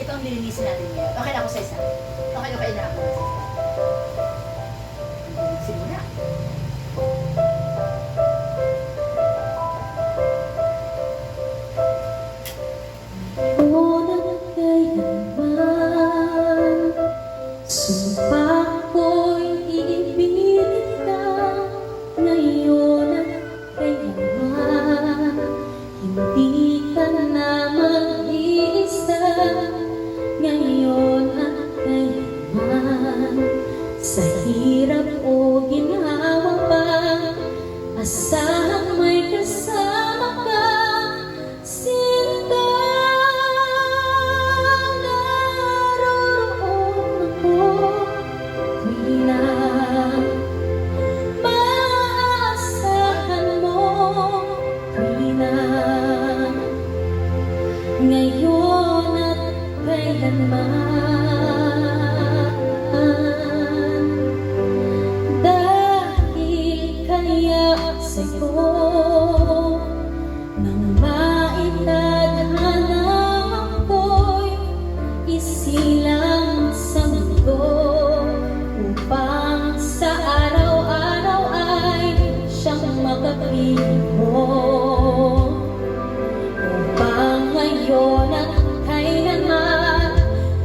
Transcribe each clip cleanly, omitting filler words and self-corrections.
Ito ang lilinisin natin ngayon. Okay na ako sa isa. Okay na ako sa isa. Lilinisin mo na. Unang kailanman, sumpa ko'y ibigin ka. Ngayon at kailanman, hindi ka na mag-iisa. Ngayon at kailanman, sa hirap o ginhawa pa, asahang may kasama ka. Sinta, naroon ako, tuwi na maaasahan mo, tuwi na ngayon at kailanman. Dahil kaya sa'yo nang maitadhana ako'y isilang sa mundo, upang sa araw-araw ay siyang makapiling mo, upang ngayon at kailanman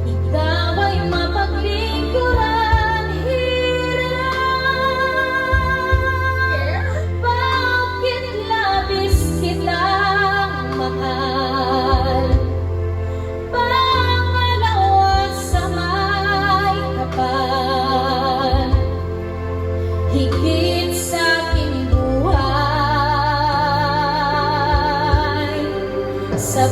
ikaw ay mapaglingkuran. Hirap, bakit labis kitang mahal? Pangalawa sa may kapal, higit sa aking buhay. Sa